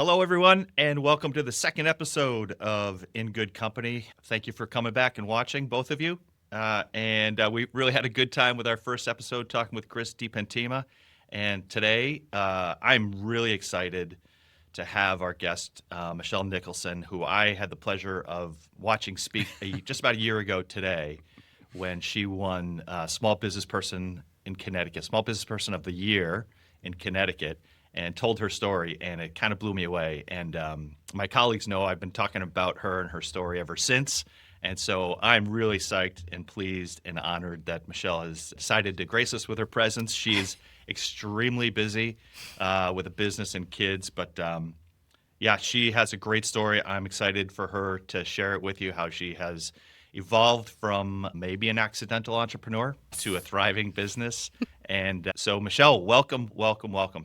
Hello, everyone, and welcome to the second episode of In Good Company. Thank you for coming back and watching, both of you. We really had a good time with our first episode talking with Chris DiPentima. And today, I'm really excited to have our guest, Michelle Nicholson, who I had the pleasure of watching speak just about a year ago today when she won Small Business Person in Connecticut, Small Business Person of the Year in Connecticut, and told her story, and it kind of blew me away. And my colleagues know I've been talking about her and her story ever since. And so I'm really psyched and pleased and honored that Michelle has decided to grace us with her presence. She's extremely busy with a business and kids, but yeah, she has a great story. I'm excited for her to share it with you, how she has evolved from maybe an accidental entrepreneur to a thriving business. And so, Michelle, welcome.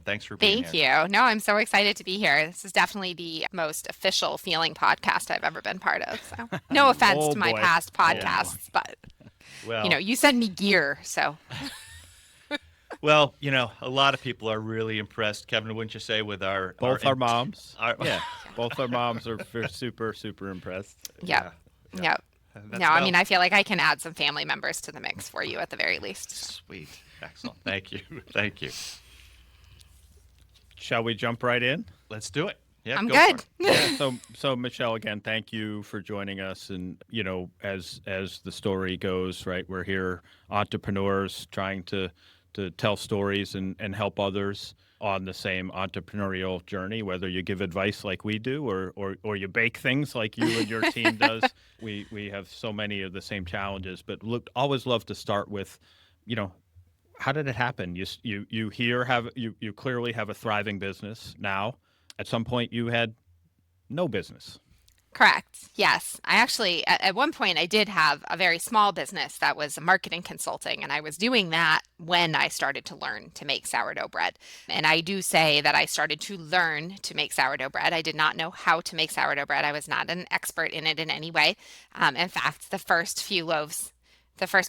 Thanks for being Thank here. you. No, I'm so excited to be here. This is definitely the most official feeling podcast I've ever been part of. So, no offense Oh to my boy. past Oh boy. podcasts, but Well, you send me gear, so a lot of people are really impressed, Kevin, wouldn't you say, with Both our moms. our- Yeah. Both our moms are super impressed. yep. yeah. Yep. That's No, I about- mean, I feel like I can add some family members to the mix for you at the very least. Sweet. Excellent. Thank you. Thank you. Shall we jump right in? Let's do it. Yeah, I'm go for good. it. Yeah. So Michelle, again, thank you for joining us. And as the story goes, right, we're here, entrepreneurs trying to tell stories and help others on the same entrepreneurial journey, whether you give advice like we do or you bake things like you and your team does. We have so many of the same challenges, but always love to start with, how did it happen? You clearly have a thriving business now. At some point you had no business. Correct. Yes. I actually, at one point, I did have a very small business that was marketing consulting, and I was doing that when I started to learn to make sourdough bread. And I do say that I started to learn to make sourdough bread. I did not know how to make sourdough bread. I was not an expert in it in any way. In fact, the first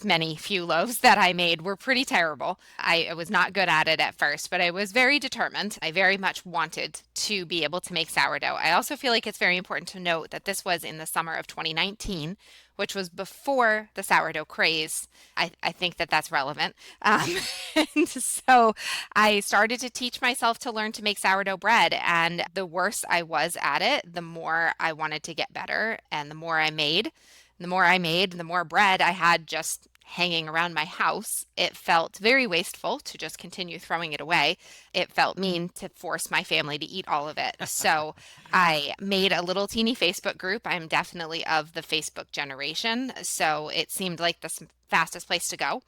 many few loaves that I made were pretty terrible. I was not good at it at first, but I was very determined. I very much wanted to be able to make sourdough. I also feel like it's very important to note that this was in the summer of 2019, which was before the sourdough craze. I think that that's relevant. And so I started to teach myself to learn to make sourdough bread. And the worse I was at it, the more I wanted to get better. And the more I made, the more bread I had just hanging around my house. It felt very wasteful to just continue throwing it away. It felt mean to force my family to eat all of it. So I made a little teeny Facebook group. I'm definitely of the Facebook generation, so it seemed like the fastest place to go.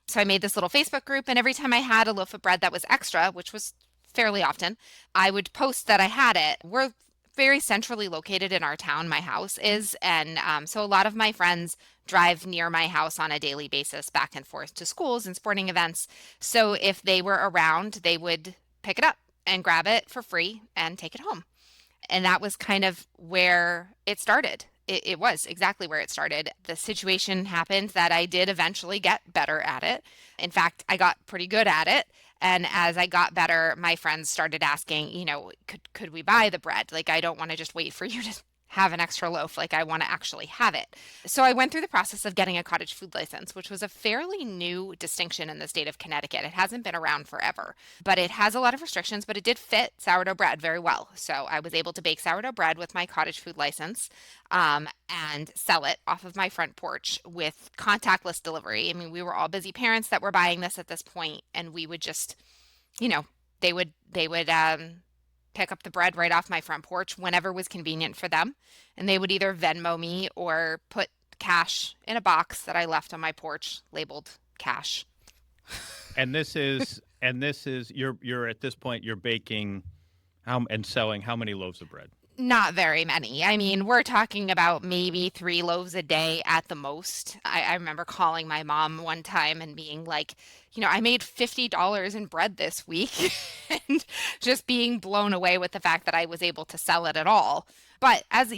So I made this little Facebook group, and every time I had a loaf of bread that was extra, which was fairly often, I would post that I had it. We're very centrally located in our town, my house is. And so a lot of my friends drive near my house on a daily basis back and forth to schools and sporting events. So if they were around, they would pick it up and grab it for free and take it home. And that was kind of where it started. It was exactly where it started. The situation happened that I did eventually get better at it. In fact, I got pretty good at it. And as I got better, my friends started asking, could we buy the bread? Like, I don't want to just wait for you to have an extra loaf. Like, I want to actually have it. So I went through the process of getting a cottage food license, which was a fairly new distinction in the state of Connecticut. It hasn't been around forever, but it has a lot of restrictions, but it did fit sourdough bread very well. So I was able to bake sourdough bread with my cottage food license and sell it off of my front porch with contactless delivery. I mean, we were all busy parents that were buying this at this point, and we would just, they would pick up the bread right off my front porch whenever was convenient for them. And they would either Venmo me or put cash in a box that I left on my porch labeled cash. And this is you're at this point you're baking and selling how many loaves of bread? Not very many. I mean, we're talking about maybe 3 loaves a day at the most. I remember calling my mom one time and being like, I made $50 in bread this week and just being blown away with the fact that I was able to sell it at all. But as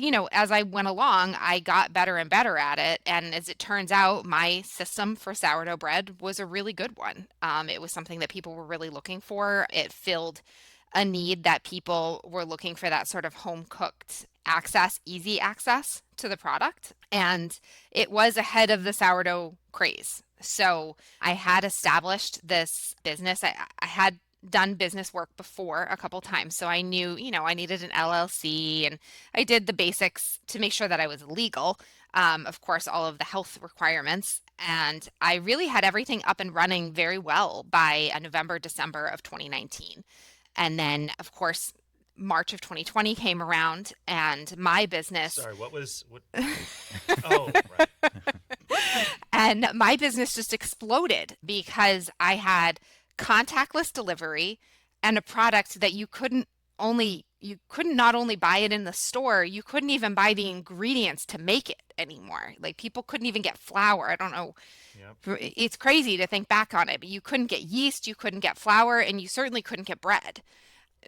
I went along, I got better and better at it. And as it turns out, my system for sourdough bread was a really good one. It was something that people were really looking for. It filled a need that people were looking for, that sort of home cooked access, easy access to the product. And it was ahead of the sourdough craze. So I had established this business. I had done business work before a couple times. So I knew, I needed an LLC, and I did the basics to make sure that I was legal. Of course, all of the health requirements. And I really had everything up and running very well by November, December of 2019. And then, of course, March of 2020 came around, and my business. Sorry, what? Oh, right. And my business just exploded because I had contactless delivery and a product that you couldn't not only buy it in the store, you couldn't even buy the ingredients to make it anymore. Like, people couldn't even get flour. I don't know. Yep. It's crazy to think back on it, but you couldn't get yeast, you couldn't get flour, and you certainly couldn't get bread.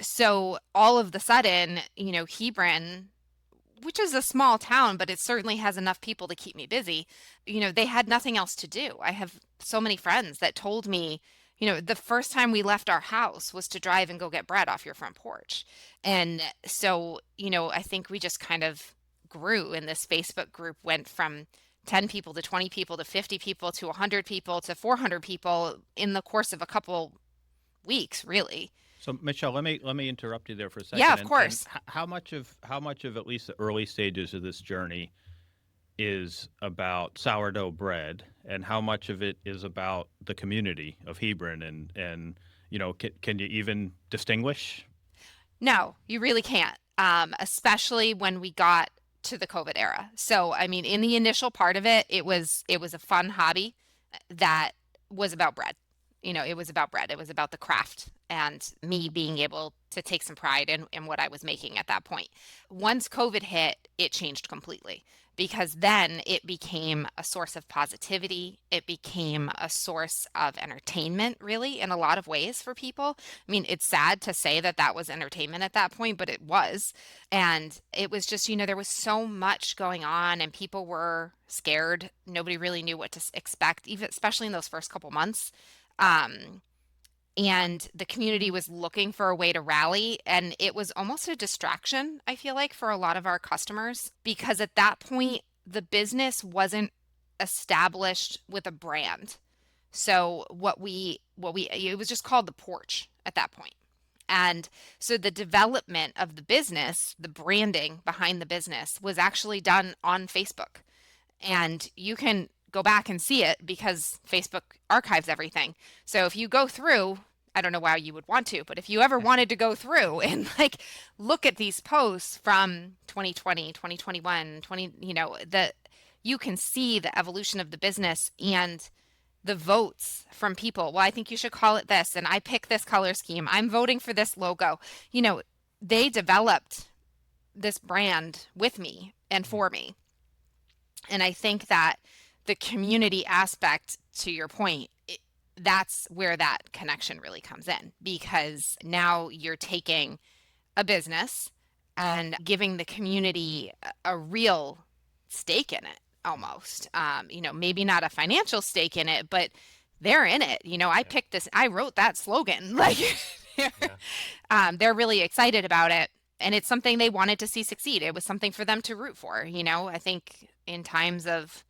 So all of the sudden, Hebron, which is a small town, but it certainly has enough people to keep me busy, they had nothing else to do. I have so many friends that told me, the first time we left our house was to drive and go get bread off your front porch. And so, I think we just kind of grew, and this Facebook group went from 10 people to 20 people to 50 people to 100 people to 400 people in the course of a couple weeks, really. So, Michelle, let me interrupt you there for a second. Yeah, of course. And how much of at least the early stages of this journey is about sourdough bread, and how much of it is about the community of Hebron? And can you even distinguish? No, you really can't, especially when we got to the COVID era. So, I mean, in the initial part of it, it was a fun hobby that was about bread. It was about bread. It was about the craft and me being able to take some pride in what I was making at that point. Once COVID hit, it changed completely, because then it became a source of positivity. It became a source of entertainment, really, in a lot of ways for people. I mean, it's sad to say that that was entertainment at that point, but it was. And it was just, there was so much going on, and people were scared. Nobody really knew what to expect, even especially in those first couple months. And the community was looking for a way to rally, and it was almost a distraction, I feel like, for a lot of our customers, because at that point the business wasn't established with a brand. So it was just called the porch at that point. And so the development of the business, the branding behind the business, was actually done on Facebook. And you can go back and see it because Facebook archives everything. So if you go through, I don't know why you would want to, but if you ever wanted to go through and look at these posts from 2020, 2021, you can see the evolution of the business and the votes from people. Well, I think you should call it this, and I pick this color scheme. I'm voting for this logo. They developed this brand with me and for me. And I think that the community aspect, to your point, that's where that connection really comes in, because now you're taking a business and giving the community a real stake in it, almost. Maybe not a financial stake in it, but they're in it. I picked this, I wrote that slogan. They're really excited about it, and it's something they wanted to see succeed. It was something for them to root for. I think in times of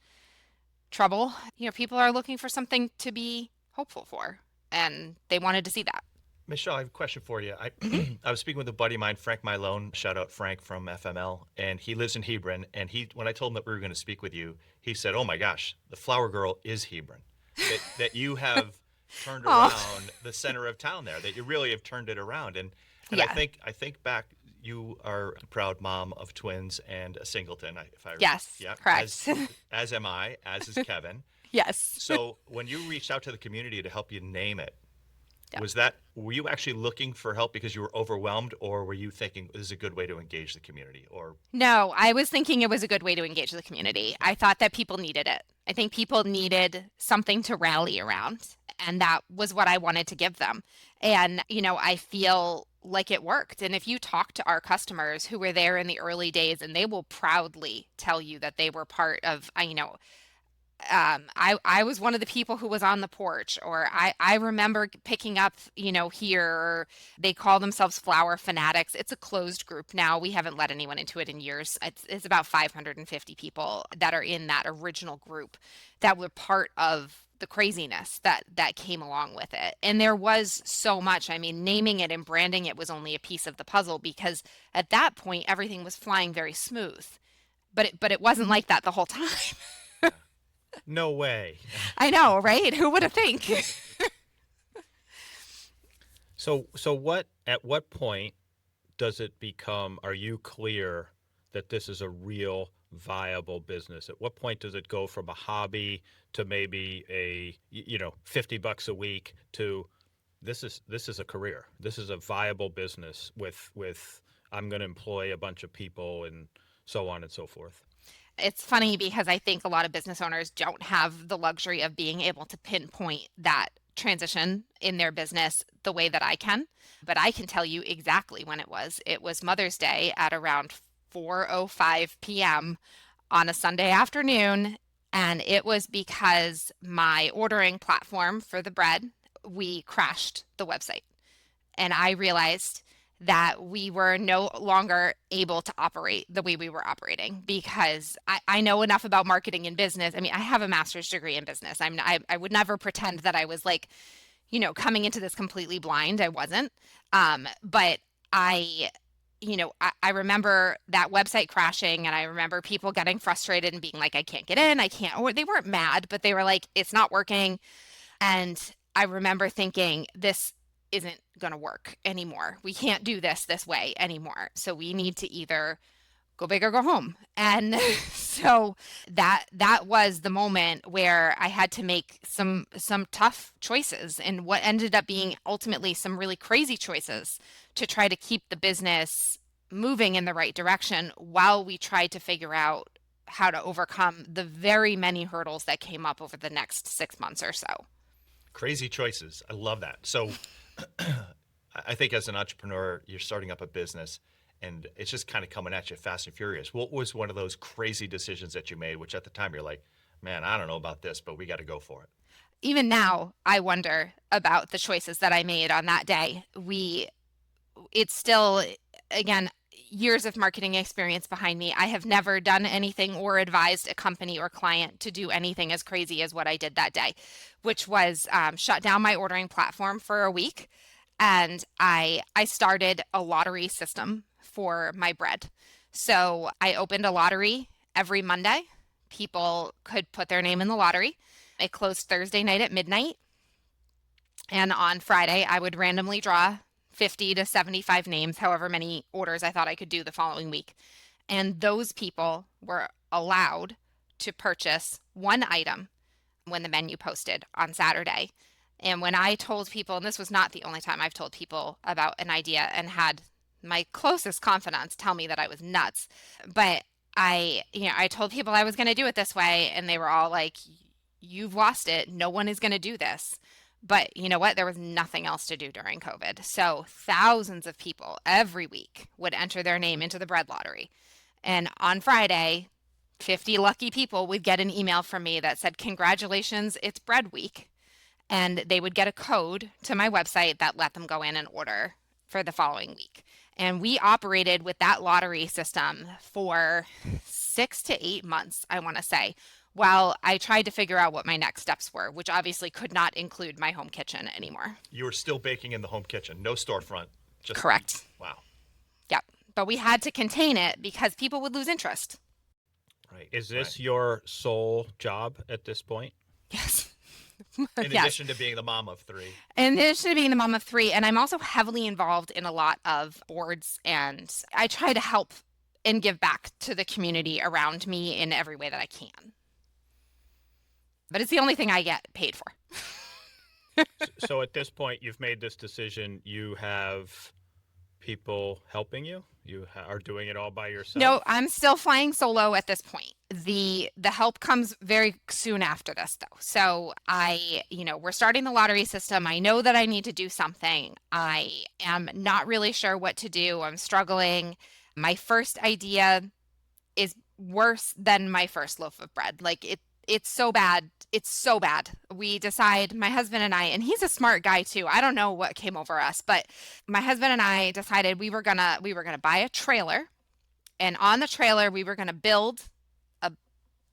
trouble, people are looking for something to be hopeful for, and they wanted to see that. Michelle, I have a question for you. I was speaking with a buddy of mine, Frank Milone, shout out Frank from FML, and he lives in Hebron. And when I told him that we were going to speak with you, he said, "Oh my gosh, the flower girl is Hebron. That you have turned around the center of town there. That you really have turned it around." And Yeah. I think back. You are a proud mom of twins and a singleton. Yes, correct. As am I, as is Kevin. Yes. So when you reached out to the community to help you name it, Yeah. were you actually looking for help because you were overwhelmed, or were you thinking this is a good way to engage the community? Or No, I was thinking it was a good way to engage the community. I thought that people needed it. I think people needed something to rally around, and that was what I wanted to give them. And, I feel like it worked. And if you talk to our customers who were there in the early days, and they will proudly tell you that they were part of, I was one of the people who was on the porch, or I remember picking up, here, or they call themselves flower fanatics. It's a closed group now. We haven't let anyone into it in years. It's about 550 people that are in that original group that were part of the craziness that came along with it. And there was so much. I mean, naming it and branding it was only a piece of the puzzle, because at that point everything was flying very smooth. But it wasn't like that the whole time. No way. I know, right? Who would have think? So at what point does it become, are you clear that this is a real viable business? At what point does it go from a hobby to maybe a, $50 a week to this is a career. This is a viable business with I'm going to employ a bunch of people and so on and so forth. It's funny because I think a lot of business owners don't have the luxury of being able to pinpoint that transition in their business the way that I can. But I can tell you exactly when it was. It was Mother's Day at around 4:05 p.m. on a Sunday afternoon. And it was because my ordering platform for the bread, we crashed the website. And I realized that we were no longer able to operate the way we were operating, because I know enough about marketing and business. I mean, I have a master's degree in business. I would never pretend that I was like, coming into this completely blind. I wasn't. But I remember that website crashing, and I remember people getting frustrated and being like, I can't get in, I can't, or they weren't mad, but they were like, it's not working. And I remember thinking, this isn't going to work anymore. We can't do this way anymore. So we need to either go big or go home. And so that was the moment where I had to make some tough choices, and what ended up being ultimately some really crazy choices to try to keep the business moving in the right direction while we tried to figure out how to overcome the very many hurdles that came up over the next 6 months or so. Crazy choices. I love that. So I think as an entrepreneur, you're starting up a business and it's just kind of coming at you fast and furious. What was one of those crazy decisions that you made, which at the time you're like, man, I don't know about this, but we got to go for it? Even now, I wonder about the choices that I made on that day. It's still, again, years of marketing experience behind me. I have never done anything or advised a company or client to do anything as crazy as what I did that day, which was shut down my ordering platform for a week. And I started a lottery system for my bread. So I opened a lottery every Monday. People could put their name in the lottery. It closed Thursday night at midnight. And on Friday, I would randomly draw 50 to 75 names, however many orders I thought I could do the following week. And those people were allowed to purchase one item when the menu posted on Saturday. And when I told people, and this was not the only time I've told people about an idea and had my closest confidants tell me that I was nuts, but I told people I was going to do it this way, and they were all like, you've lost it. No one is going to do this. But you know what? There was nothing else to do during COVID. So thousands of people every week would enter their name into the bread lottery. And on Friday, 50 lucky people would get an email from me that said, congratulations, it's bread week. And they would get a code to my website that let them go in and order for the following week. And we operated with that lottery system for 6 to 8 months, I want to say, while I tried to figure out what my next steps were, which obviously could not include my home kitchen anymore. You were still baking in the home kitchen, no storefront. Just correct. Wow. Yep. But we had to contain it because people would lose interest. Right. Is this your sole job at this point? Yes. In addition to being the mom of 3. In addition to being the mom of 3. And I'm also heavily involved in a lot of boards, and I try to help and give back to the community around me in every way that I can. But it's the only thing I get paid for. So at this point, you've made this decision. You have people helping you? You are doing it all by yourself? No, I'm still flying solo at this point. The help comes very soon after this, though. So we're starting the lottery system. I know that I need to do something. I am not really sure what to do. I'm struggling. My first idea is worse than my first loaf of bread. Like it's so bad. It's so bad. We decide, my husband and I, and he's a smart guy too. I don't know what came over us, but my husband and I decided we were gonna buy a trailer, and on the trailer we were gonna build a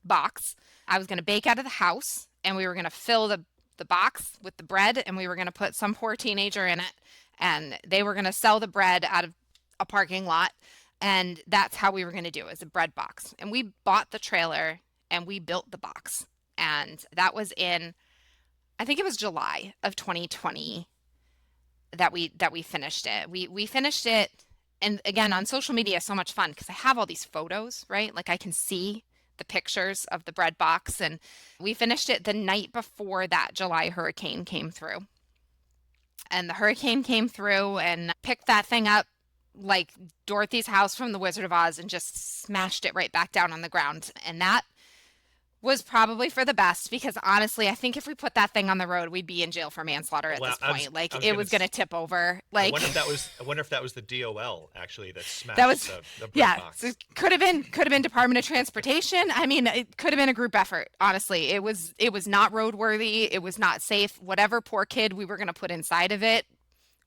box. I was gonna bake out of the house, and we were gonna fill the box with the bread, and we were gonna put some poor teenager in it, and they were gonna sell the bread out of a parking lot, and that's how we were gonna do it, as a bread box. And we bought the trailer and we built the box. And that was in, I think it was July of 2020 that we finished it. We finished it, and again, on social media is so much fun because I have all these photos, right? Like I can see the pictures of the bread box, and we finished it the night before that July hurricane came through. And the hurricane came through and picked that thing up like Dorothy's house from The Wizard of Oz and just smashed it right back down on the ground. And that was probably for the best, because honestly, I think if we put that thing on the road, we'd be in jail for manslaughter at this point. Like it was going to tip over. Like I wonder if that was the DOL actually that smashed the bread box. So it could have been Department of Transportation. I mean, it could have been a group effort. Honestly, it was not roadworthy. It was not safe. Whatever poor kid we were going to put inside of it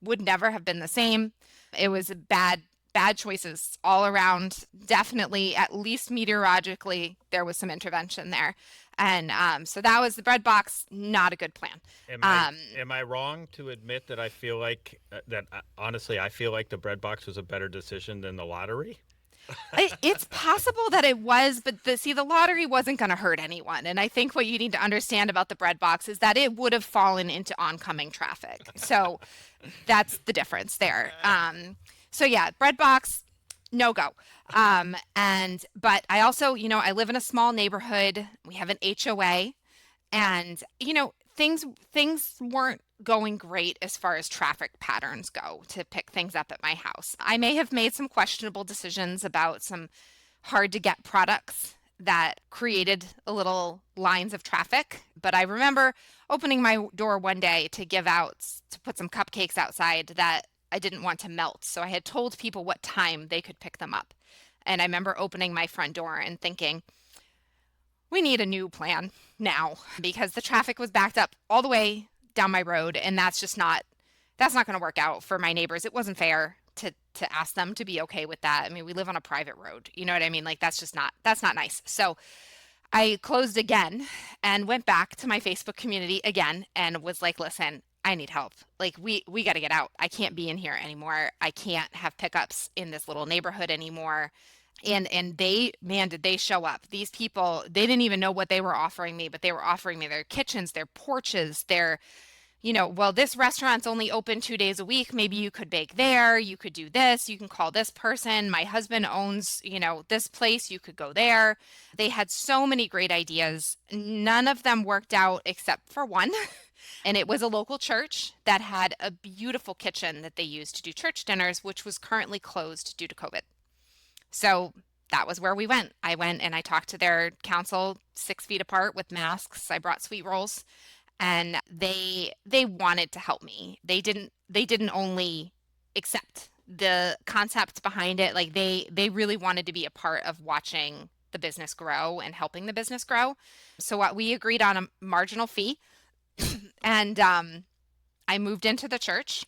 would never have been the same. It was bad choices all around. Definitely, at least meteorologically, there was some intervention there. And so that was the bread box. Not a good plan. Am I wrong to admit that I feel like honestly, I feel like the bread box was a better decision than the lottery? It's possible that it was, but the lottery wasn't going to hurt anyone. And I think what you need to understand about the bread box is that it would have fallen into oncoming traffic. So that's the difference there. So yeah, bread box, no go. But I also, I live in a small neighborhood. We have an HOA, and things weren't going great as far as traffic patterns go to pick things up at my house. I may have made some questionable decisions about some hard to get products that created a little lines of traffic. But I remember opening my door one day to put some cupcakes outside that I didn't want to melt. So I had told people what time they could pick them up. And I remember opening my front door and thinking, we need a new plan now, because the traffic was backed up all the way down my road. And that's not going to work out for my neighbors. It wasn't fair to ask them to be okay with that. I mean, we live on a private road. You know what I mean? Like that's not nice. So I closed again and went back to my Facebook community again and was like, listen, I need help. Like we got to get out. I can't be in here anymore. I can't have pickups in this little neighborhood anymore. And did they show up? These people, they didn't even know what they were offering me, but they were offering me their kitchens, their porches, well, this restaurant's only open 2 days a week. Maybe you could bake there. You could do this. You can call this person. My husband owns, this place. You could go there. They had so many great ideas. None of them worked out except for one. And it was a local church that had a beautiful kitchen that they used to do church dinners, which was currently closed due to COVID. So that was where we went. I went and I talked to their council 6 feet apart with masks. I brought sweet rolls, and they wanted to help me. They didn't only accept the concept behind it. Like they really wanted to be a part of watching the business grow and helping the business grow. So what we agreed on a marginal fee. And I moved into the church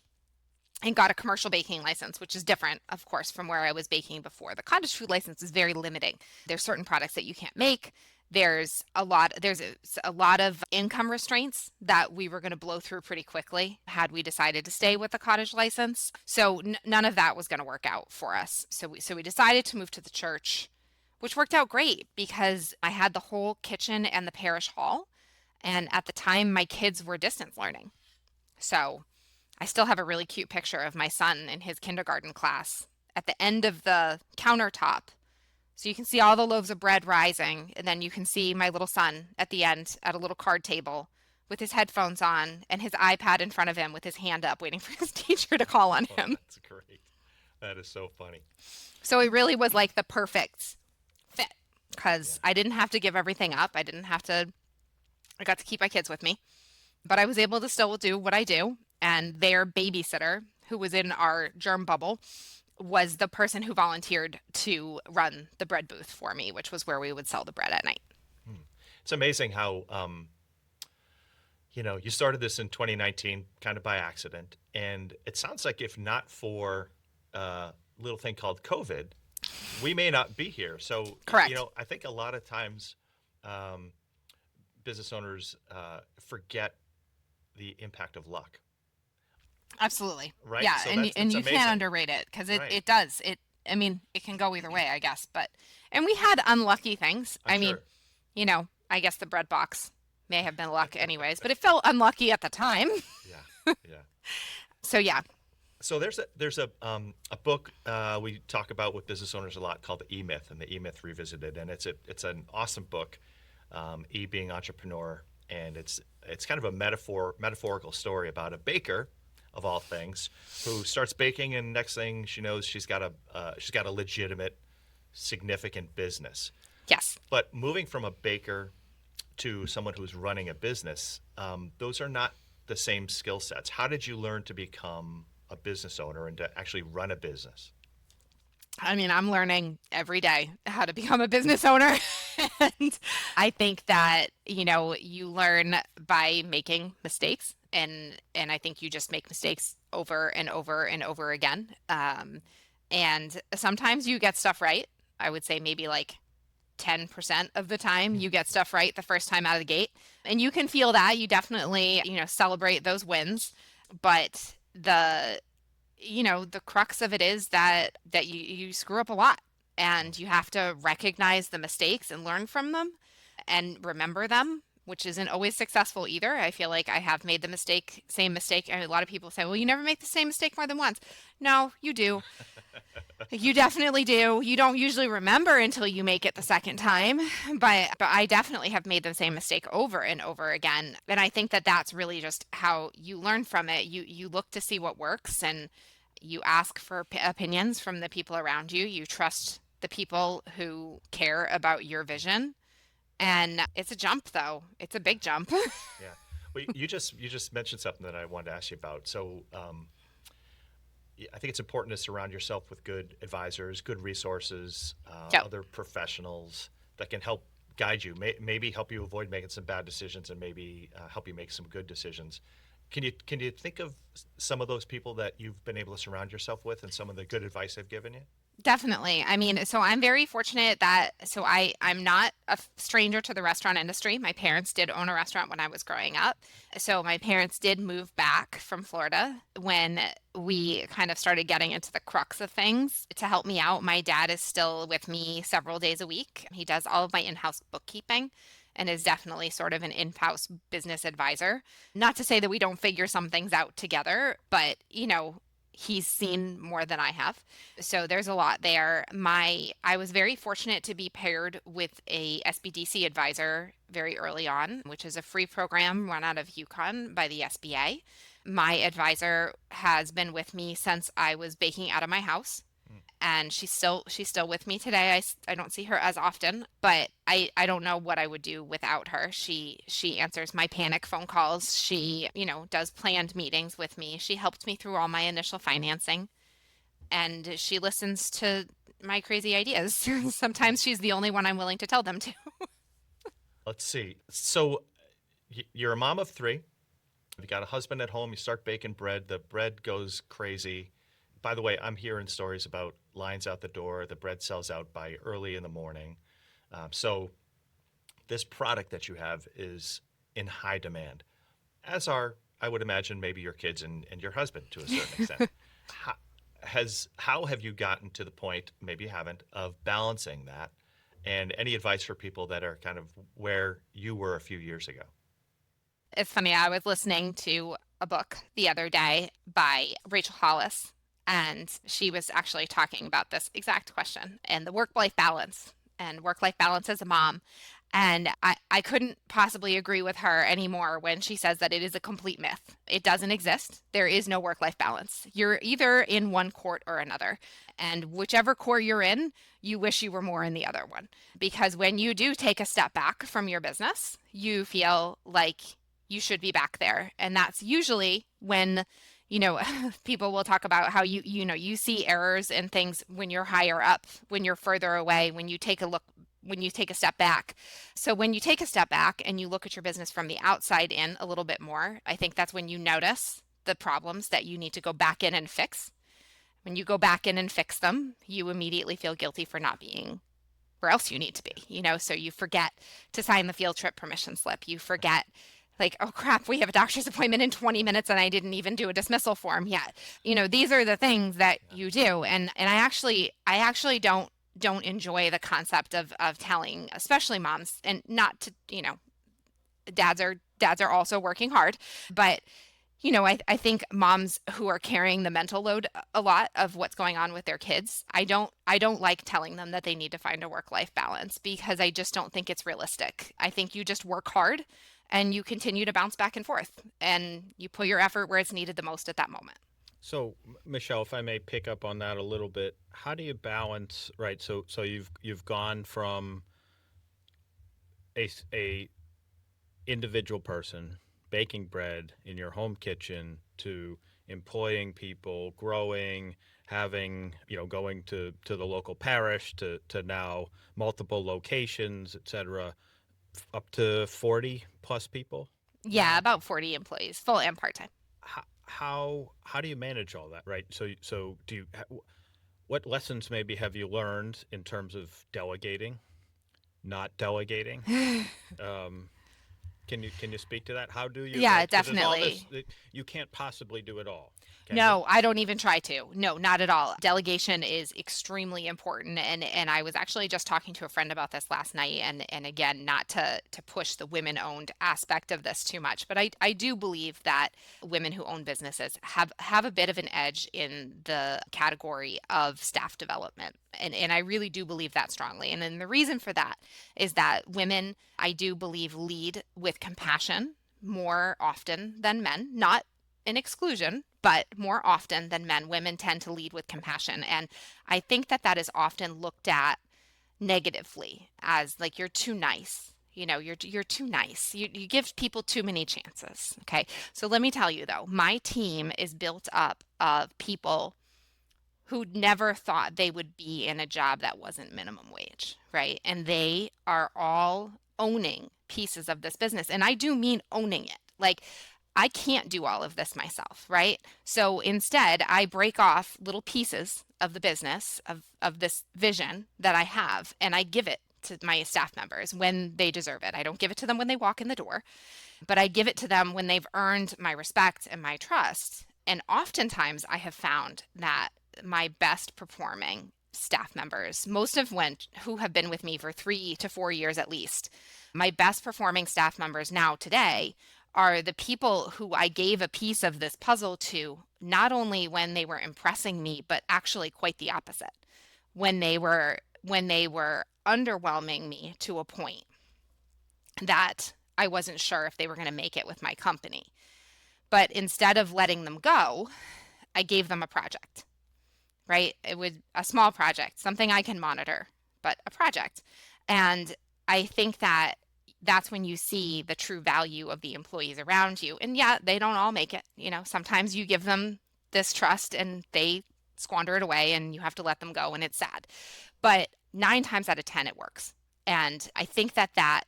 and got a commercial baking license, which is different, of course, from where I was baking before. The cottage food license is very limiting. There's certain products that you can't make. There's a lot of income restraints that we were going to blow through pretty quickly had we decided to stay with the cottage license. So none of that was going to work out for us. So we decided to move to the church, which worked out great because I had the whole kitchen and the parish hall. And at the time, my kids were distance learning. So I still have a really cute picture of my son in his kindergarten class at the end of the countertop. So you can see all the loaves of bread rising, and then you can see my little son at the end at a little card table with his headphones on and his iPad in front of him with his hand up waiting for his teacher to call on him. Oh, that's great. That is so funny. So it really was like the perfect fit because I didn't have to give everything up. I got to keep my kids with me, but I was able to still do what I do. And their babysitter, who was in our germ bubble, was the person who volunteered to run the bread booth for me, which was where we would sell the bread at night. It's amazing how, you started this in 2019 kind of by accident. And it sounds like if not for a little thing called COVID, we may not be here. So, Correct. I think a lot of times business owners forget the impact of luck. Absolutely. Right? Yeah, So and that's you amazing. can't underrate it because Right. it does. It can go either way, I guess. And we had unlucky things. I'm sure. I guess the bread box may have been luck anyways, but it felt unlucky at the time. Yeah. Yeah. So yeah, So there's a book we talk about with business owners a lot called the E-Myth, and the E-Myth Revisited, and it's an awesome book, E being entrepreneur, and it's kind of a metaphorical story about a baker of all things who starts baking, and next thing she knows she's got a legitimate, significant business. yes. But moving from a baker to someone who's running a business, those are not the same skill sets. How did you learn to become a business owner and to actually run a business? I'm learning every day how to become a business owner. And I think that, you learn by making mistakes. And I think you just make mistakes over and over and over again. And sometimes you get stuff right. I would say maybe like 10% of the time you get stuff right the first time out of the gate. And you can feel that. You definitely, celebrate those wins. But the crux of it is that you screw up a lot, and you have to recognize the mistakes and learn from them and remember them, which isn't always successful either. I feel like I have made the same mistake. And a lot of people say, well, you never make the same mistake more than once. No, you do. You definitely do. You don't usually remember until you make it the second time, but I definitely have made the same mistake over and over again. And I think that that's really just how you learn from it. You look to see what works, and you ask for opinions from the people around you. You trust the people who care about your vision. And it's a jump, though. It's a big jump. Yeah. Well, you just mentioned something that I wanted to ask you about. So I think it's important to surround yourself with good advisors, good resources, Yep. other professionals that can help guide you, maybe help you avoid making some bad decisions, and maybe help you make some good decisions. Can you think of some of those people that you've been able to surround yourself with, and some of the good advice they've given you? Definitely. So I'm very fortunate I'm not a stranger to the restaurant industry. My parents did own a restaurant when I was growing up. So my parents did move back from Florida when we kind of started getting into the crux of things to help me out. My dad is still with me several days a week. He does all of my in-house bookkeeping and is definitely sort of an in-house business advisor. Not to say that we don't figure some things out together, but he's seen more than I have. So there's a lot there. I was very fortunate to be paired with a SBDC advisor very early on, which is a free program run out of Yukon by the SBA. My advisor has been with me since I was baking out of my house. And she's still with me today. I don't see her as often, but I don't know what I would do without her. She answers my panic phone calls. She, does planned meetings with me. She helped me through all my initial financing, and she listens to my crazy ideas. Sometimes she's the only one I'm willing to tell them to. Let's see. So you're a mom of three. You got a husband at home. You start baking bread. The bread goes crazy. By the way, I'm hearing stories about lines out the door. The bread sells out by early in the morning. So this product that you have is in high demand, as are, I would imagine, maybe your kids and your husband to a certain extent. How have you gotten to the point, maybe you haven't, of balancing that? And any advice for people that are kind of where you were a few years ago? It's funny. I was listening to a book the other day by Rachel Hollis, and she was actually talking about this exact question and the work-life balance as a mom. And I couldn't possibly agree with her anymore when she says that it is a complete myth. It doesn't exist. There is no work-life balance. You're either in one court or another. And whichever core you're in, you wish you were more in the other one. Because when you do take a step back from your business, you feel like you should be back there. And that's usually when people will talk about how you see errors and things when you're higher up, when you're further away, when you take a look when you take a step back. So when you take a step back and you look at your business from the outside in a little bit more, I think that's when you notice the problems that you need to go back in and fix. When you go back in and fix them, you immediately feel guilty for not being where else you need to be, so you forget to sign the field trip permission slip. You forget, like, oh crap, we have a doctor's appointment in 20 minutes and I didn't even do a dismissal form yet. These are the things that you do. And I actually don't enjoy the concept of telling, especially moms, and not to, dads are also working hard, but I think moms who are carrying the mental load a lot of what's going on with their kids, I don't like telling them that they need to find a work-life balance, because I just don't think it's realistic. I think you just work hard and you continue to bounce back and forth and you put your effort where it's needed the most at that moment. So, Michelle, if I may pick up on that a little bit, how do you balance, right? So you've gone from a individual person baking bread in your home kitchen to employing people, growing, having, going to the local parish to now multiple locations, et cetera, up to 40 plus people? Yeah, about 40 employees, full and part-time. How do you manage all that, right? So what lessons maybe have you learned in terms of delegating, not delegating? Can you speak to that? How do you? Yeah, right? 'Cause there's all definitely. this, you can't possibly do it all. No, I don't even try to. No, not at all. Delegation is extremely important. And I was actually just talking to a friend about this last night. And again, not to push the women-owned aspect of this too much, but I do believe that women who own businesses have a bit of an edge in the category of staff development. And I really do believe that strongly. And then the reason for that is that women, I do believe, lead with compassion more often than men. Not an exclusion, but more often than men, women tend to lead with compassion. And I think that is often looked at negatively as like, you're too nice. You're too nice. You give people too many chances. Okay. So let me tell you though, my team is built up of people who never thought they would be in a job that wasn't minimum wage, right? And they are all owning pieces of this business. And I do mean owning it. Like, I can't do all of this myself, right? So instead, I break off little pieces of the business, of this vision that I have, and I give it to my staff members when they deserve it. I don't give it to them when they walk in the door, but I give it to them when they've earned my respect and my trust. And oftentimes I have found that my best performing staff members, most of who have been with me for 3 to 4 years at least, my best performing staff members now today are the people who I gave a piece of this puzzle to, not only when they were impressing me, but actually quite the opposite. When they were underwhelming me to a point that I wasn't sure if they were going to make it with my company. But instead of letting them go, I gave them a project, right? It was a small project, something I can monitor, but a project. And I think that's when you see the true value of the employees around you. And yeah, they don't all make it. Sometimes you give them this trust and they squander it away and you have to let them go and it's sad. But 9 times out of 10, it works. And I think that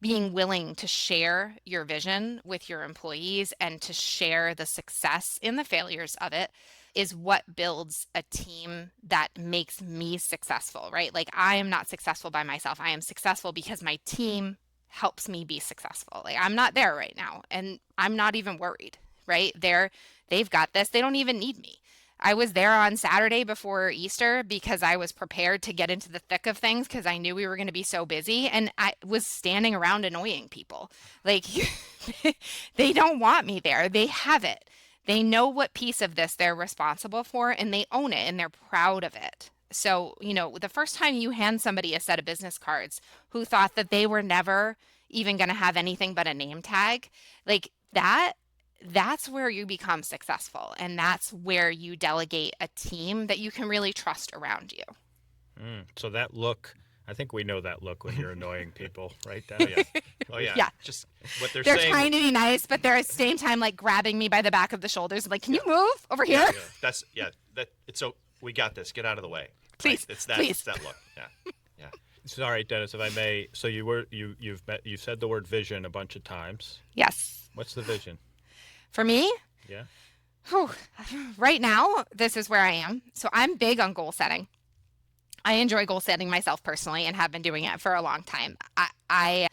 being willing to share your vision with your employees and to share the success in the failures of it is what builds a team that makes me successful, right? Like, I am not successful by myself. I am successful because my team helps me be successful. Like, I'm not there right now and I'm not even worried, right? They've got this. They don't even need me. I was there on Saturday before Easter because I was prepared to get into the thick of things because I knew we were going to be so busy, and I was standing around annoying people. Like, they don't want me there. They have it. They know what piece of this they're responsible for and they own it and they're proud of it. So, the first time you hand somebody a set of business cards who thought that they were never even going to have anything but a name tag, like that's where you become successful. And that's where you delegate a team that you can really trust around you. So that look, I think we know that look when you're annoying people, right? Oh, yeah. Oh, yeah. Yeah. Just what they're They're saying. trying to be nice, but they're at the same time like grabbing me by the back of the shoulders, like, can you move over here? It's so we got this. Get out of the way. Please, Right? It's that. please. It's that look. Yeah. Yeah. Sorry, Dennis, if I may. So you've said the word vision a bunch of times. Yes. What's the vision? For me, Yeah. whew, right now, this is where I am. So I'm big on goal setting. I enjoy goal setting myself personally and have been doing it for a long time. I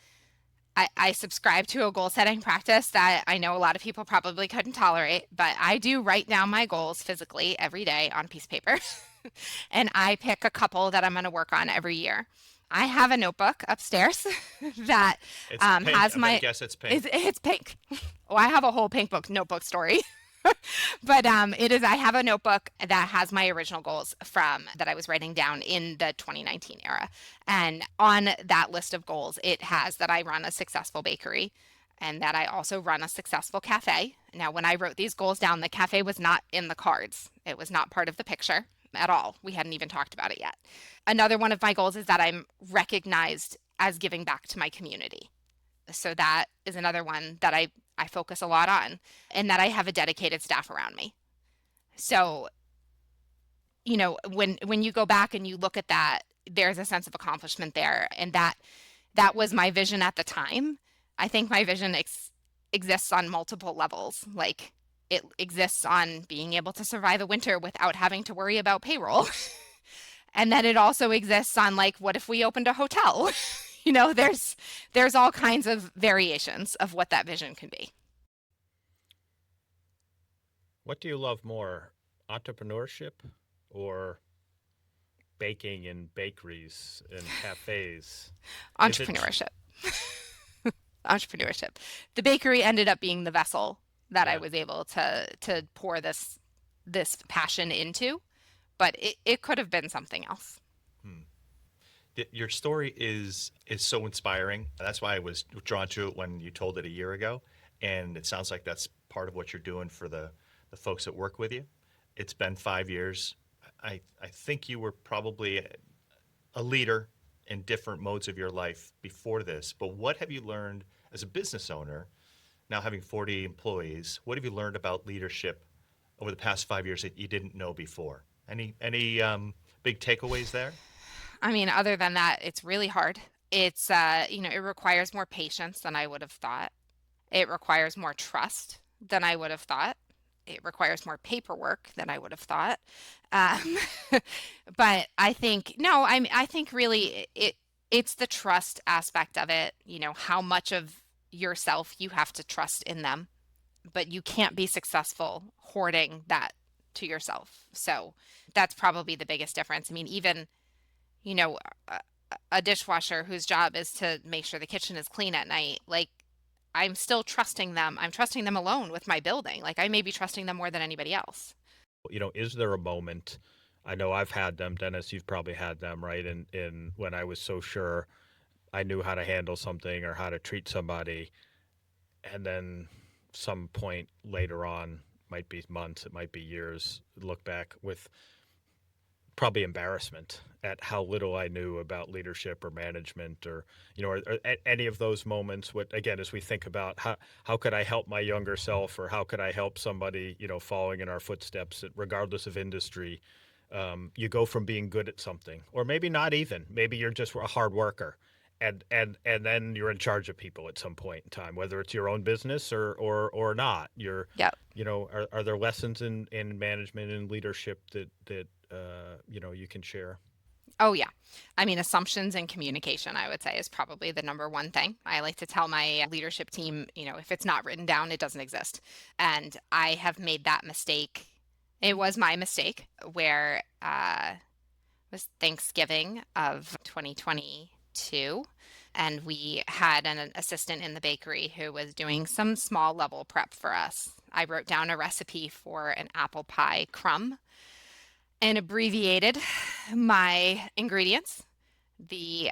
subscribe to a goal setting practice that I know a lot of people probably couldn't tolerate, but I do write down my goals physically every day on a piece of paper. And I pick a couple that I'm going to work on every year. I have a notebook upstairs that It's pink. has I'm my. gonna guess it's pink. It's pink. Oh, I have a whole pink book notebook story. But it is. I have a notebook that has my original goals from that I was writing down in the 2019 era, and on that list of goals, it has that I run a successful bakery, and that I also run a successful cafe. Now, when I wrote these goals down, the cafe was not in the cards. It was not part of the picture at all. We hadn't even talked about it yet. Another one of my goals is that I'm recognized as giving back to my community. So that is another one that I focus a lot on, and that I have a dedicated staff around me. So, when you go back and you look at that, there's a sense of accomplishment there. And that was my vision at the time. I think my vision exists on multiple levels. Like, it exists on being able to survive a winter without having to worry about payroll. And then it also exists on, like, what if we opened a hotel? There's all kinds of variations of what that vision can be. What do you love more, entrepreneurship or baking in bakeries and cafes? Entrepreneurship. Entrepreneurship. The bakery ended up being the vessel that I was able to pour this passion into, but it could have been something else. Your story is so inspiring. That's why I was drawn to it when you told it a year ago, and it sounds like that's part of what you're doing for the folks that work with you. It's been 5 years. I think you were probably a leader in different modes of your life before this, but what have you learned as a business owner, now having 40 employees? What have you learned about leadership over the past 5 years that you didn't know before? Any big takeaways there? I mean, other than that, it's really hard. It's, it requires more patience than I would have thought. It requires more trust than I would have thought. It requires more paperwork than I would have thought. But I think, no, I think really it's the trust aspect of it, how much of yourself you have to trust in them, but you can't be successful hoarding that to yourself. So that's probably the biggest difference. I mean, even a dishwasher whose job is to make sure the kitchen is clean at night, like, I'm still trusting them. I'm trusting them alone with my building. Like, I may be trusting them more than anybody else. Is there a moment? I know I've had them, Dennis, you've probably had them, right? In when I was so sure I knew how to handle something or how to treat somebody, and then some point later on, might be months, it might be years, look back with probably embarrassment at how little I knew about leadership or management, or or any of those moments. What, again, as we think about how could I help my younger self, or how could I help somebody following in our footsteps, regardless of industry. You go from being good at something, or maybe not even. Maybe you're just a hard worker, and then you're in charge of people at some point in time, whether it's your own business or not. Are there lessons in management and leadership that you can share? Oh, yeah. I mean, assumptions and communication, I would say, is probably the number one thing. I like to tell my leadership team, if it's not written down, it doesn't exist. And I have made that mistake. It was my mistake where it was Thanksgiving of 2022. And we had an assistant in the bakery who was doing some small level prep for us. I wrote down a recipe for an apple pie crumb and abbreviated my ingredients. The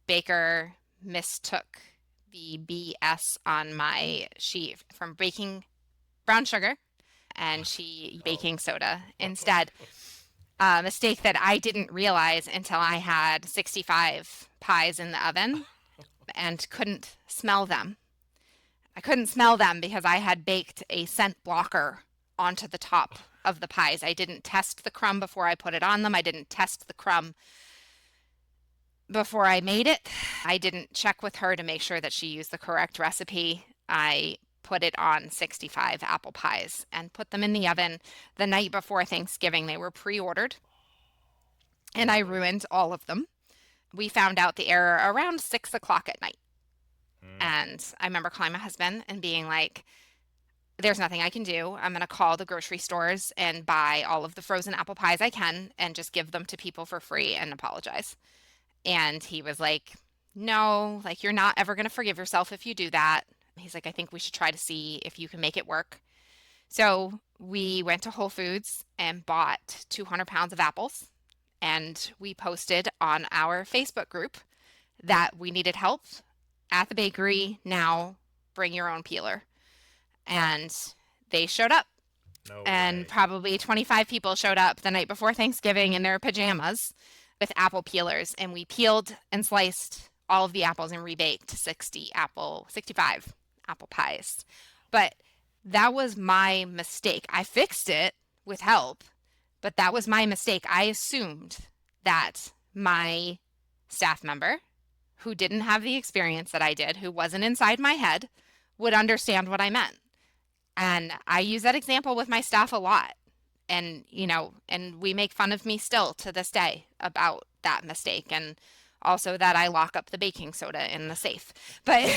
baker mistook the BS on my sheet from baking brown sugar, and she baking soda instead. A mistake that I didn't realize until I had 65 pies in the oven and couldn't smell them. I couldn't smell them because I had baked a scent blocker onto the top of the pies. I didn't test the crumb before I put it on them. I didn't test the crumb before I made it. I didn't check with her to make sure that she used the correct recipe. I put it on 65 apple pies and put them in the oven the night before Thanksgiving. They were pre-ordered and I ruined all of them. We found out the error around 6 o'clock at night. And I remember calling my husband and being like, there's nothing I can do. I'm going to call the grocery stores and buy all of the frozen apple pies I can and just give them to people for free and apologize. And he was like, no, like you're not ever going to forgive yourself if you do that. He's like, I think we should try to see if you can make it work. So we went to Whole Foods and bought 200 pounds of apples. And we posted on our Facebook group that we needed help at the bakery. Now bring your own peeler. And they showed up. No And way. probably 25 people showed up the night before Thanksgiving in their pajamas with apple peelers. And we peeled and sliced all of the apples and rebaked 65 apple pies. But that was my mistake. I fixed it with help, but that was my mistake. I assumed that my staff member, who didn't have the experience that I did, who wasn't inside my head, would understand what I meant. And I use that example with my staff a lot. And, and we make fun of me still to this day about that mistake. And also that I lock up the baking soda in the safe. But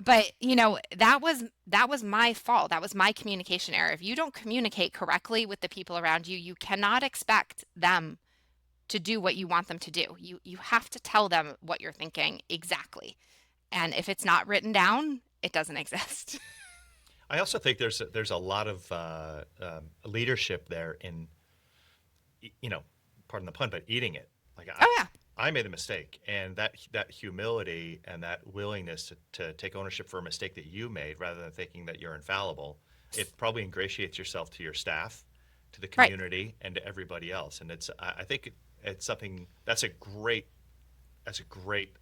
but that was my fault. That was my communication error. If you don't communicate correctly with the people around you, you cannot expect them to do what you want them to do. You have to tell them what you're thinking exactly. And if it's not written down, it doesn't exist. I also think there's a lot of leadership there in, pardon the pun, but eating it. Like Oh yeah. I made a mistake, and that humility and that willingness to take ownership for a mistake that you made, rather than thinking that you're infallible, it probably ingratiates yourself to your staff, to the Right. community, and to everybody else. And I think it's something that's a great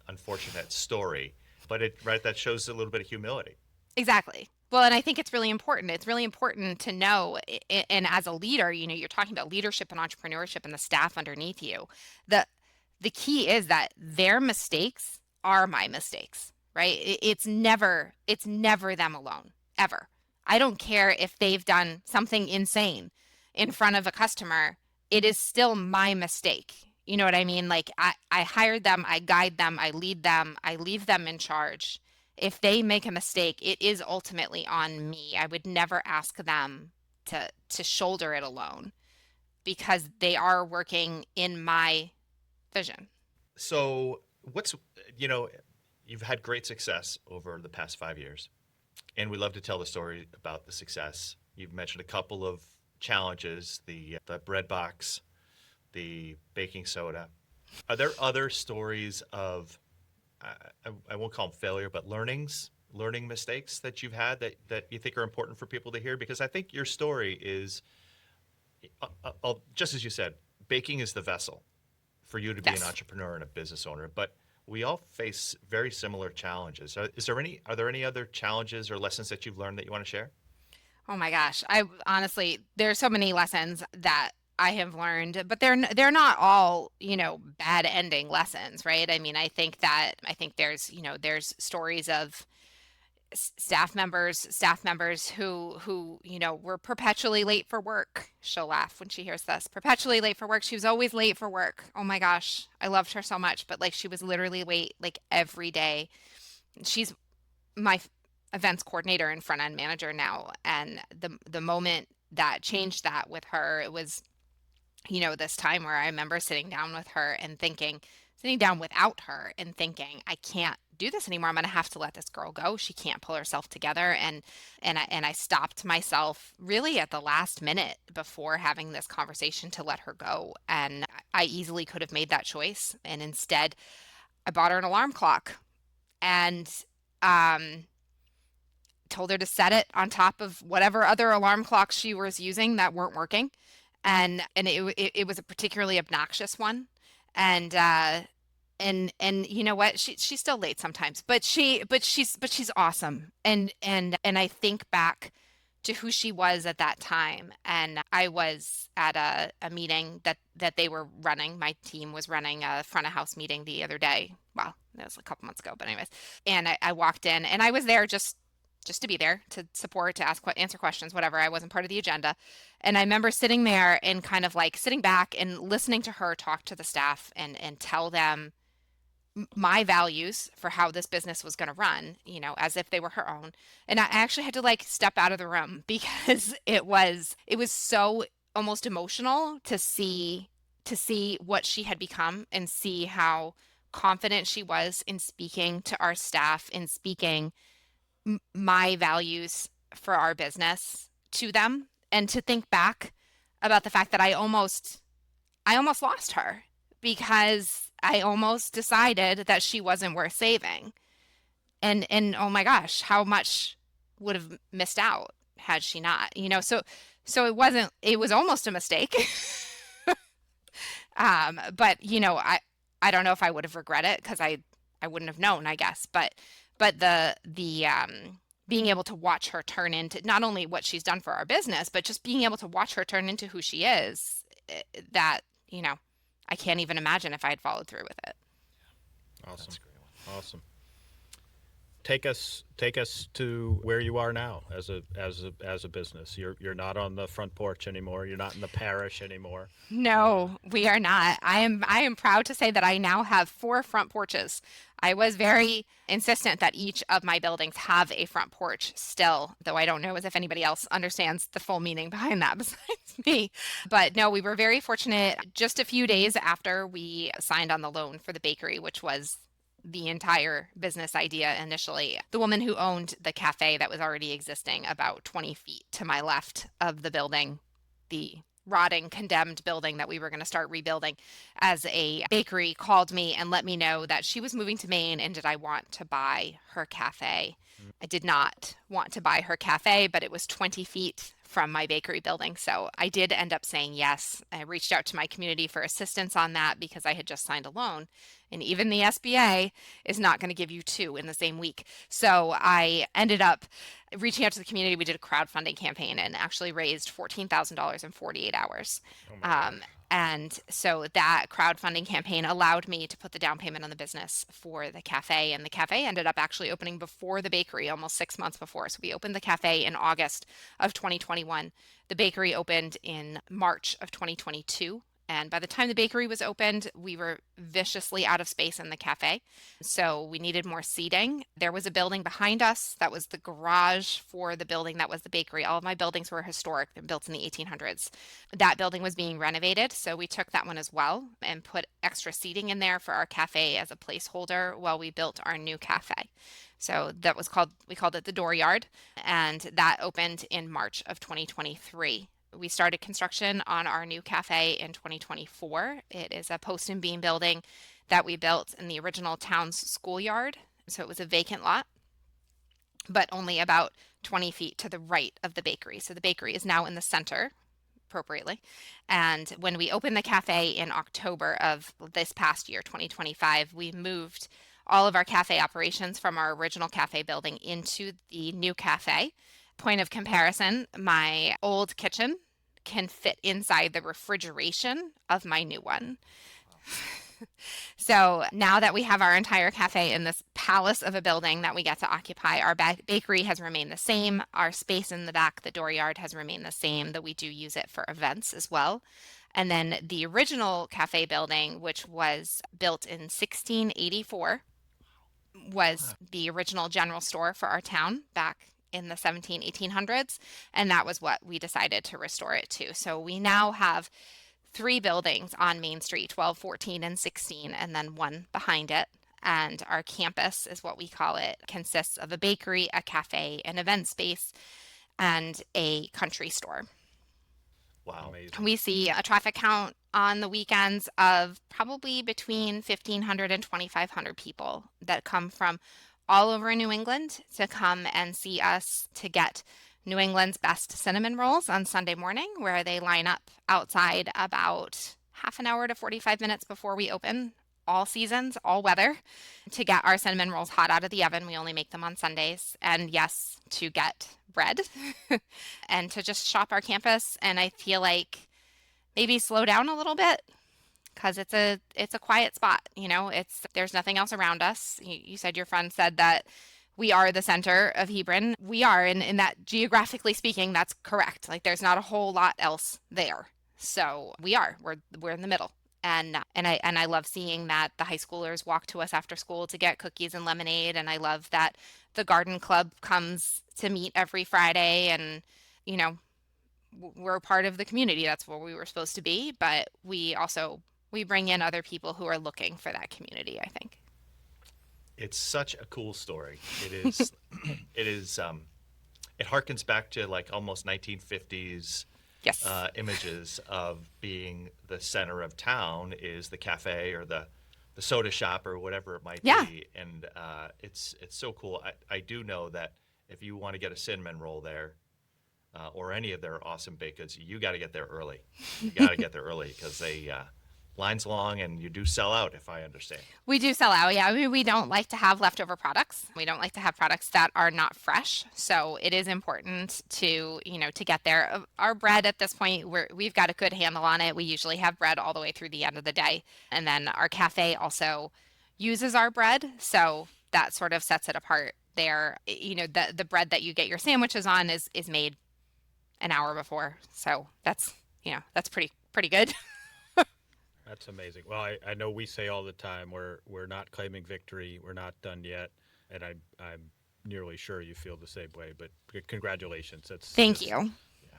unfortunate story, but that shows a little bit of humility. Exactly. Well, and I think it's really important. It's really important to know, and as a leader, you're talking about leadership and entrepreneurship and the staff underneath you. The key is that their mistakes are my mistakes, right? It's never them alone, ever. I don't care if they've done something insane in front of a customer. It is still my mistake. You know what I mean? Like I hired them, I guide them, I lead them, I leave them in charge. If they make a mistake, it is ultimately on me. I would never ask them to shoulder it alone because they are working in my vision. So you've had great success over the past 5 years, and we love to tell the story about the success. You've mentioned a couple of challenges, the bread box, the baking soda. Are there other stories of, I won't call them failure, but learning mistakes that you've had that you think are important for people to hear? Because I think your story is, just as you said, baking is the vessel for you to be an Yes. entrepreneur and a business owner, but we all face very similar challenges. Are there any other challenges or lessons that you've learned that you want to share? Oh my gosh. I honestly, there's so many lessons that I have learned, but they're not all, bad ending lessons, right? I mean, I think there's stories of staff members who were perpetually late for work. She'll laugh when she hears this. Perpetually late for work. She was always late for work. Oh my gosh, I loved her so much, but like she was literally late like every day. She's my events coordinator and front end manager now, and the moment that changed that with her, it was this time where I remember sitting down without her and thinking, I can't do this anymore. I'm going to have to let this girl go. She can't pull herself together. And I stopped myself really at the last minute before having this conversation to let her go. And I easily could have made that choice. And instead, I bought her an alarm clock and told her to set it on top of whatever other alarm clocks she was using that weren't working. And it was a particularly obnoxious one. And you know what? She's still late sometimes, but she's awesome. And I think back to who she was at that time. And I was at a meeting that they were running. My team was running a front of house meeting the other day. Well, that was a couple months ago, but anyways. And I walked in and I was there just to be there, to support, to answer questions, whatever. I wasn't part of the agenda. And I remember sitting there and kind of like sitting back and listening to her talk to the staff and tell them my values for how this business was going to run, as if they were her own. And I actually had to like step out of the room because it was so almost emotional to see what she had become and see how confident she was in speaking to our staff, in speaking my values for our business to them, and to think back about the fact that I almost lost her because I almost decided that she wasn't worth saving. And oh my gosh, how much would have missed out had she not, so it was almost a mistake. But I don't know if I would have regretted it because I wouldn't have known, I guess. But the being able to watch her turn into not only what she's done for our business, but just being able to watch her turn into who she is, that, I can't even imagine if I had followed through with it. Awesome. That's a great one. Awesome. Take us to where you are now as a business. You're not on the front porch anymore. You're not in the parish anymore. No, we are not. I am proud to say that I now have 4 front porches. I was very insistent that each of my buildings have a front porch still, though I don't know as if anybody else understands the full meaning behind that besides me. But no, we were very fortunate. Just a few days after we signed on the loan for the bakery, which was the entire business idea initially, the woman who owned the cafe that was already existing about 20 feet to my left of the building, the rotting, condemned building that we were going to start rebuilding as a bakery, called me and let me know that she was moving to Maine and did I want to buy her cafe. I did not want to buy her cafe, but it was 20 feet from my bakery building. So I did end up saying yes. I reached out to my community for assistance on that because I had just signed a loan. And even the SBA is not going to give you 2 in the same week. So I ended up reaching out to the community. We did a crowdfunding campaign and actually raised $14,000 in 48 hours. And so that crowdfunding campaign allowed me to put the down payment on the business for the cafe. And the cafe ended up actually opening before the bakery, almost 6 months before. So we opened the cafe in August of 2021. The bakery opened in March of 2022. And by the time the bakery was opened, we were viciously out of space in the cafe. So we needed more seating. There was a building behind us that was the garage for the building that was the bakery. All of my buildings were historic. They're built in the 1800s. That building was being renovated. So we took that one as well and put extra seating in there for our cafe as a placeholder while we built our new cafe. So we called it the Dooryard, and that opened in March of 2023. We started construction on our new cafe in 2024. It is a post and beam building that we built in the original town's schoolyard. So it was a vacant lot, but only about 20 feet to the right of the bakery. So the bakery is now in the center, appropriately. And when we opened the cafe in October of this past year, 2025, we moved all of our cafe operations from our original cafe building into the new cafe. Point of comparison, my old kitchen can fit inside the refrigeration of my new one. So now that we have our entire cafe in this palace of a building that we get to occupy, our bakery has remained the same. Our space in the back, the dooryard, has remained the same, though we do use it for events as well. And then the original cafe building, which was built in 1684, was the original general store for our town back in the 1800s, and that was what we decided to restore it to. So we now have 3 buildings on Main Street, 12, 14, and 16, and then one behind it. And our campus, is what we call it, consists of a bakery, a cafe, an event space, and a country store. Wow. Amazing. We see a traffic count on the weekends of probably between 1,500 and 2,500 people that come from all over New England to come and see us to get New England's best cinnamon rolls on Sunday morning, where they line up outside about half an hour to 45 minutes before we open all seasons, all weather, to get our cinnamon rolls hot out of the oven. We only make them on Sundays. And yes, to get bread and to just shop our campus. And I feel like maybe slow down a little bit because it's a quiet spot. There's nothing else around us. You said your friend said that we are the center of Hebron. We are, in that geographically speaking, that's correct. Like there's not a whole lot else there. So we're in the middle. And I love seeing that the high schoolers walk to us after school to get cookies and lemonade. And I love that the garden club comes to meet every Friday. And, we're part of the community. That's where we were supposed to be. But we bring in other people who are looking for that community, I think. It's such a cool story. It is. It harkens back to like almost 1950s. Yes. Images of being the center of town is the cafe or the soda shop or whatever it might be. And it's so cool. I do know that if you want to get a cinnamon roll there or any of their awesome baked goods, you got to get there early. You got to get there early because they line's long and you do sell out, if I understand. We do sell out. Yeah. I mean, we don't like to have leftover products. We don't like to have products that are not fresh. So it is important to get there. Our bread at this point, we've got a good handle on it. We usually have bread all the way through the end of the day. And then our cafe also uses our bread. So that sort of sets it apart there. The bread that you get your sandwiches on is made an hour before. So that's pretty good. That's amazing. Well, I know we say all the time we're not claiming victory. We're not done yet, and I'm nearly sure you feel the same way. But congratulations. Thank you.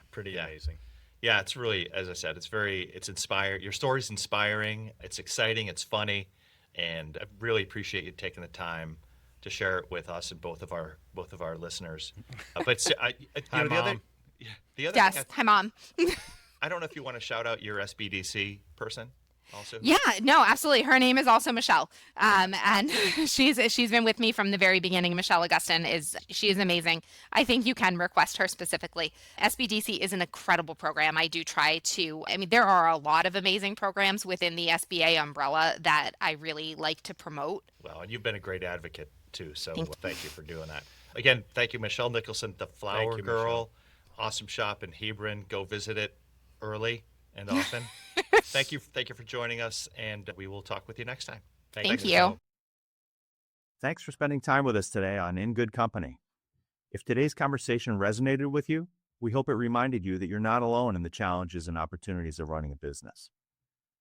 Pretty amazing. Yeah, it's really, as I said, it's inspired. Your story's inspiring. It's exciting. It's funny, and I really appreciate you taking the time to share it with us and both of our listeners. Hi, Mom. The other Yes. thing Hi, Mom. I don't know if you want to shout out your SBDC person also. Yeah, no, absolutely. Her name is also Michelle. And she's been with me from the very beginning. Michelle Augustin she is amazing. I think you can request her specifically. SBDC is an incredible program. I mean, there are a lot of amazing programs within the SBA umbrella that I really like to promote. Well, and you've been a great advocate too. So thank you for doing that. Again, thank you, Michelle Nicholson, the Flower Girl. Michelle. Awesome shop in Hebron. Go visit it early and often. Thank you for joining us, and we will talk with you next time. Thank you. Thanks for spending time with us today on In Good Company. If today's conversation resonated with you, we hope it reminded you that you're not alone in the challenges and opportunities of running a business.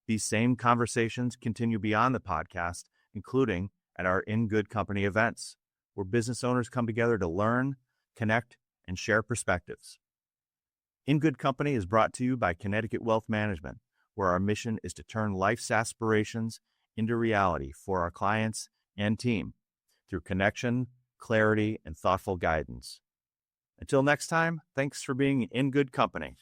These same conversations continue beyond the podcast, including at our In Good Company events, where business owners come together to learn, connect, and share perspectives. In Good Company is brought to you by Connecticut Wealth Management, where our mission is to turn life's aspirations into reality for our clients and team through connection, clarity, and thoughtful guidance. Until next time, thanks for being in good company.